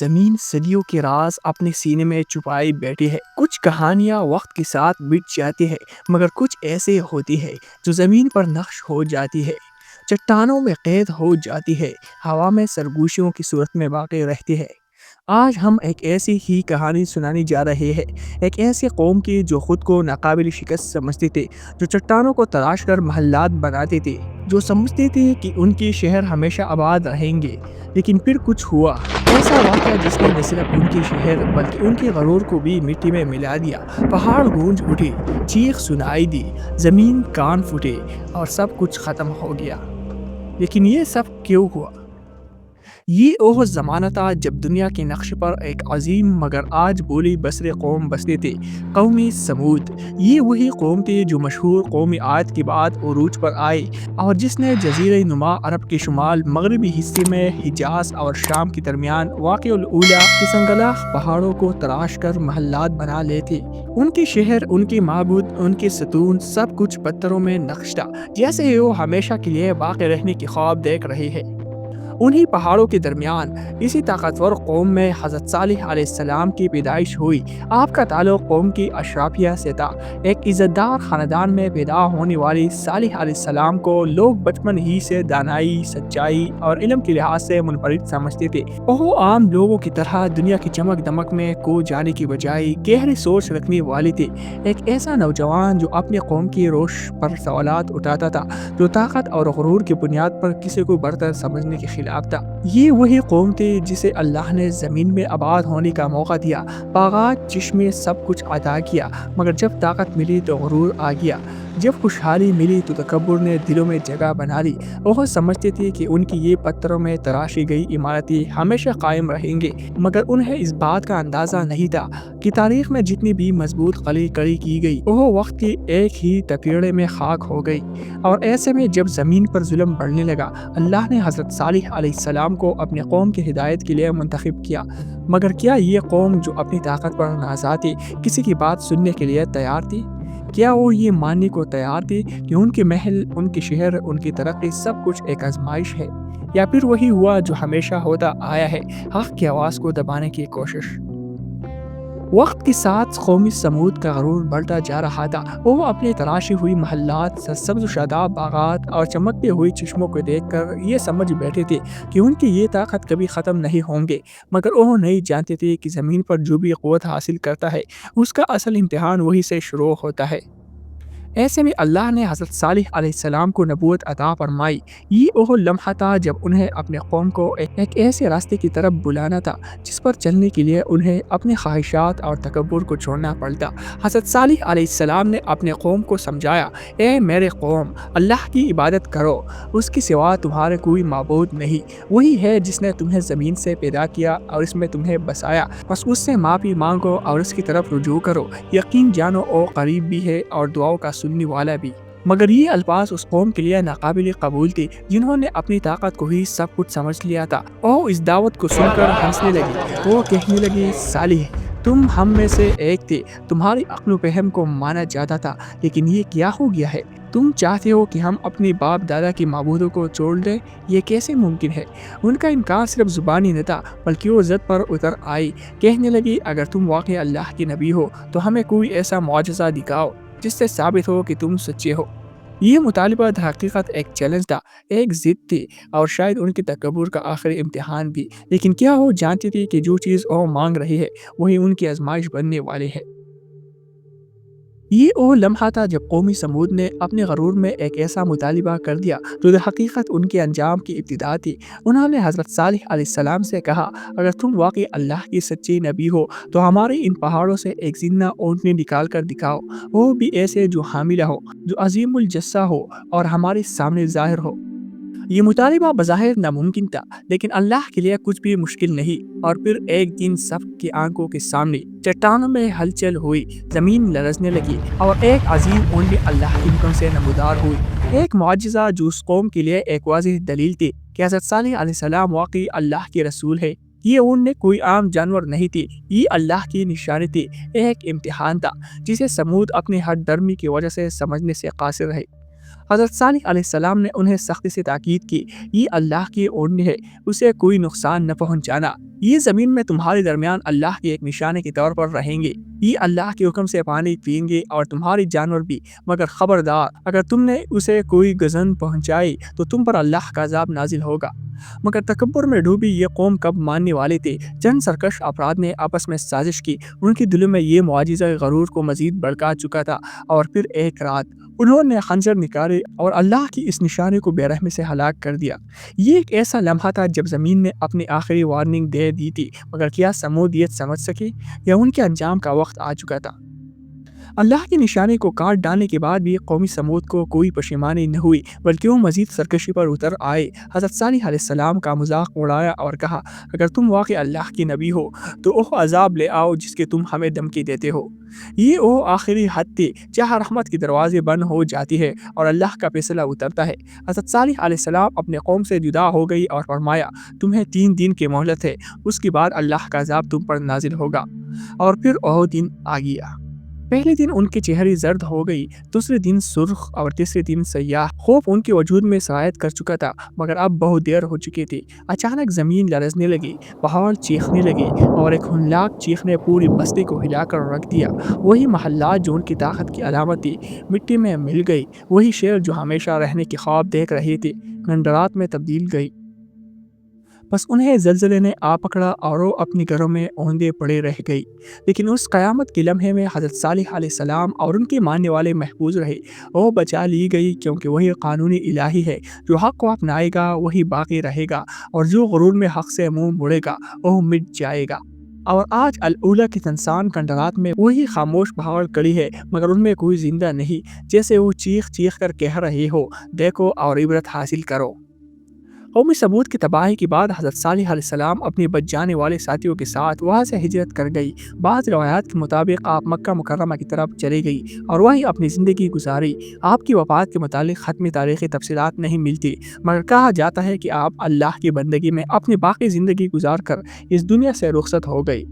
زمین صدیوں کے راز اپنے سینے میں چھپائی بیٹھی ہے۔ کچھ کہانیاں وقت کے ساتھ مٹ جاتی ہے، مگر کچھ ایسے ہوتی ہے جو زمین پر نقش ہو جاتی ہے، چٹانوں میں قید ہو جاتی ہے، ہوا میں سرگوشیوں کی صورت میں باقی رہتی ہے۔ آج ہم ایک ایسی ہی کہانی سنانے جا رہے ہیں، ایک ایسی قوم کی جو خود کو ناقابل شکست سمجھتی تھی، جو چٹانوں کو تراش کر محلات بناتی تھی، جو سمجھتی تھی کہ ان کی شہر ہمیشہ آباد رہیں گے۔ لیکن پھر کچھ ہوا، ایسا واقعہ جس نے نہ صرف ان کی شہر بلکہ ان کے غرور کو بھی مٹی میں ملا دیا۔ پہاڑ گونج اٹھے، چیخ سنائی دی، زمین کان پھوٹے اور سب کچھ ختم ہو گیا۔ لیکن یہ سب کیوں ہوا؟ یہ وہ زمانہ تھا جب دنیا کے نقش پر ایک عظیم مگر آج بولی بسری قوم بستی تھی، قوم سمود۔ یہ وہی قوم تھی جو مشہور قوم عاد کے بعد عروج پر آئی اور جس نے جزیرہ نما عرب کے شمال مغربی حصے میں حجاز اور شام کے درمیان واقع الاولیٰ کے سنگلاخ پہاڑوں کو تراش کر محلات بنا لیے تھے۔ ان کی شہر، ان کے معبود، ان کے ستون، سب کچھ پتھروں میں نقش تھا، جیسے وہ ہمیشہ کے لیے باقی رہنے کی خواب دیکھ رہے ہیں۔ انہی پہاڑوں کے درمیان اسی طاقتور قوم میں حضرت صالح علیہ السلام کی پیدائش ہوئی۔ آپ کا تعلق قوم کی اشرافیہ سے تھا۔ ایک عزت دار خاندان میں پیدا ہونے والی صالح علیہ السلام کو لوگ بچپن ہی سے دانائی، سچائی اور علم کے لحاظ سے منفرد سمجھتے تھے۔ وہ عام لوگوں کی طرح دنیا کی چمک دمک میں کھو جانے کی بجائے گہری سوچ رکھنے والے تھے۔ ایک ایسا نوجوان جو اپنی قوم کی روش پر سوالات اٹھاتا تھا، جو طاقت اور غرور کی بنیاد پر کسی کو برتر سمجھنے کے خلاف تھا۔ یہ وہی قوم تھی جسے اللہ نے زمین میں آباد ہونے کا موقع دیا، باغات، چشمے، سب کچھ عطا کیا، مگر جب طاقت ملی تو غرور آ گیا، جب خوشحالی ملی تو تکبر نے دلوں میں جگہ بنا لی۔ وہ سمجھتے تھے کہ ان کی یہ پتھروں میں تراشی گئی عمارتیں ہمیشہ قائم رہیں گے، مگر انہیں اس بات کا اندازہ نہیں تھا کہ تاریخ میں جتنی بھی مضبوط قلعے کھڑی کی گئی، وہ وقت کے ایک ہی تپیڑے میں خاک ہو گئی۔ اور ایسے میں جب زمین پر ظلم بڑھنے لگا، اللہ نے حضرت صالح علیہ السلام کو اپنی قوم کی ہدایت کے لیے منتخب کیا۔ مگر کیا یہ قوم جو اپنی طاقت پر نازا تھی، کسی کی بات سننے کے لیے تیار تھی؟ کیا وہ یہ ماننے کو تیار تھی کہ ان کے محل، ان کی شہر، ان کی ترقی سب کچھ ایک آزمائش ہے؟ یا پھر وہی ہوا جو ہمیشہ ہوتا آیا ہے، حق کی آواز کو دبانے کی کوشش؟ وقت کے ساتھ قوم سمود کا غرور بڑھتا جا رہا تھا۔ وہ اپنے تراشی ہوئی محلات، سرسبز و شاداب باغات اور چمکتے ہوئی چشموں کو دیکھ کر یہ سمجھ بیٹھے تھے کہ ان کی یہ طاقت کبھی ختم نہیں ہوں گے، مگر وہ نہیں جانتے تھے کہ زمین پر جو بھی قوت حاصل کرتا ہے، اس کا اصل امتحان وہی سے شروع ہوتا ہے۔ ایسے میں اللہ نے حضرت صالح علیہ السلام کو نبوت عطا فرمائی۔ یہ وہ لمحہ تھا جب انہیں اپنے قوم کو ایک ایسے راستے کی طرف بلانا تھا جس پر چلنے کے لیے انہیں اپنی خواہشات اور تکبر کو چھوڑنا پڑتا۔ حضرت صالح علیہ السلام نے اپنے قوم کو سمجھایا، اے میرے قوم، اللہ کی عبادت کرو، اس کے سوا تمہارے کوئی معبود نہیں۔ وہی ہے جس نے تمہیں زمین سے پیدا کیا اور اس میں تمہیں بسایا، بس اس سے معافی مانگو اور اس کی طرف رجوع کرو۔ یقین جانو وہ قریب بھی ہے اور دعاؤں کا سننے والا بھی۔ مگر یہ الفاظ اس قوم کے لیے ناقابل قبول تھے جنہوں نے اپنی طاقت کو ہی سب کچھ سمجھ لیا تھا۔ وہ اس دعوت کو سن کر ہنسنے لگی۔ وہ کہنے لگی، صالح، تم ہم میں سے ایک تھے، تمہاری عقل و فہم کو مانا جاتا تھا، لیکن یہ کیا ہو گیا ہے؟ تم چاہتے ہو کہ ہم اپنے باپ دادا کی معبودوں کو چھوڑ دیں؟ یہ کیسے ممکن ہے؟ ان کا انکار صرف زبانی نہ تھا بلکہ وہ ضد پر اتر آئی۔ کہنے لگی، اگر تم واقعی اللہ کے نبی ہو تو ہمیں کوئی ایسا معجزہ دکھاؤ جس سے ثابت ہو کہ تم سچے ہو۔ یہ مطالبہ در حقیقت ایک چیلنج تھا، ایک ضد تھی اور شاید ان کے تکبر کا آخری امتحان بھی۔ لیکن کیا وہ جانتی تھی کہ جو چیز وہ مانگ رہی ہے وہی ان کی آزمائش بننے والی ہے؟ یہ وہ لمحہ تھا جب قومی سمود نے اپنے غرور میں ایک ایسا مطالبہ کر دیا جو در حقیقت ان کے انجام کی ابتدا تھی۔ انہوں نے حضرت صالح علیہ السلام سے کہا، اگر تم واقعی اللہ کی سچے نبی ہو تو ہمارے ان پہاڑوں سے ایک زندہ اونٹنی نکال کر دکھاؤ، وہ بھی ایسے جو حاملہ ہو، جو عظیم الجثہ ہو اور ہمارے سامنے ظاہر ہو۔ یہ مطالبہ بظاہر ناممکن تھا، لیکن اللہ کے لیے کچھ بھی مشکل نہیں۔ اور پھر ایک دن سب کی آنکھوں کے سامنے چٹانوں میں ہلچل ہوئی، زمین لرزنے لگی اور ایک عظیم اونٹنی اللہ کے حکم سے نمودار ہوئی۔ ایک معجزہ جو اس قوم کے لیے ایک واضح دلیل تھی کہ حضرت صالح علیہ السلام واقعی اللہ کے رسول ہے۔ یہ اونٹنی کوئی عام جانور نہیں تھی، یہ اللہ کی نشانی تھی، ایک امتحان تھا جسے سمود اپنی ہٹ درمی کی وجہ سے سمجھنے سے قاصر رہے۔ حضرت صالح علیہ السلام نے انہیں سختی سے تاکید کی، یہ اللہ کی اونٹنی ہے، اسے کوئی نقصان نہ پہنچانا۔ یہ زمین میں تمہارے درمیان اللہ کے ایک نشانے کے طور پر رہیں گے، یہ اللہ کے حکم سے پانی پئیں گے اور تمہاری جانور بھی، مگر خبردار اگر تم نے اسے کوئی گزن پہنچائی تو تم پر اللہ کا عذاب نازل ہوگا۔ مگر تکبر میں ڈوبی یہ قوم کب ماننے والے تھے؟ چند سرکش افراد نے آپس میں سازش کی، ان کے دلوں میں یہ معجزہ غرور کو مزید بڑھا چکا تھا، اور پھر ایک رات انہوں نے خنجر نکالے اور اللہ کی اس نشانے کو بے رحمی سے ہلاک کر دیا۔ یہ ایک ایسا لمحہ تھا جب زمین نے اپنی آخری وارننگ دے دی تھی، مگر کیا سمودیت سمجھ سکی؟ یا ان کے انجام کا وقت آ چکا تھا؟ اللہ کی نشانی کو کاٹ ڈالنے کے بعد بھی قومی سمود کو کوئی پشیمانی نہ ہوئی، بلکہ وہ مزید سرکشی پر اتر آئے۔ حضرت صالح علیہ السلام کا مذاق اڑایا اور کہا، اگر تم واقعی اللہ کی نبی ہو تو وہ عذاب لے آؤ جس کے تم ہمیں دھمکی دیتے ہو۔ یہ وہ آخری حد تھی جہاں رحمت کے دروازے بند ہو جاتی ہے اور اللہ کا فیصلہ اترتا ہے۔ حضرت صالح علیہ السلام اپنے قوم سے جدا ہو گئی اور فرمایا، تمہیں 3 دن کی مہلت ہے، اس کے بعد اللہ کا عذاب تم پر نازل ہوگا۔ اور پھر وہ دن آ گیا۔ پہلے دن ان کے چہرے زرد ہو گئی، دوسرے دن سرخ اور تیسرے دن سیاہ۔ خوف ان کے وجود میں سرایت کر چکا تھا، مگر اب بہت دیر ہو چکی تھی۔ اچانک زمین لرزنے لگی، پہاڑ چیخنے لگے اور ایک ہولناک چیخ نے پوری بستی کو ہلا کر رکھ دیا۔ وہی محلات جو ان کی طاقت کی علامت تھی مٹی میں مل گئی، وہی شہر جو ہمیشہ رہنے کی خواب دیکھ رہی تھی کھنڈرات میں تبدیل گئی۔ بس انہیں زلزلے نے آ پکڑا اور وہ اپنی گھروں میں اوندے پڑے رہ گئی۔ لیکن اس قیامت کے لمحے میں حضرت صالح علیہ السلام اور ان کے ماننے والے محفوظ رہے۔ وہ بچا لی گئی کیونکہ وہی قانونی الہی ہے، جو حق کو اپنائے گا وہی باقی رہے گا، اور جو غرور میں حق سے منہ موڑے گا وہ مٹ جائے گا۔ اور آج الاولیاء کی تنسان کھنڈرات میں وہی خاموش پہاڑ کڑی ہے، مگر ان میں کوئی زندہ نہیں، جیسے وہ چیخ چیخ کر کہہ رہے ہو، دیکھو اور عبرت حاصل کرو۔ قومی ثمود کی تباہی کے بعد حضرت صالح علیہ السلام اپنے بچ جانے والے ساتھیوں کے ساتھ وہاں سے ہجرت کر گئی۔ بعض روایات کے مطابق آپ مکہ مکرمہ کی طرف چلی گئی اور وہیں اپنی زندگی گزاری۔ آپ کی وفات کے متعلق ختمی تاریخی تفصیلات نہیں ملتی، مگر کہا جاتا ہے کہ آپ اللہ کی بندگی میں اپنی باقی زندگی گزار کر اس دنیا سے رخصت ہو گئی۔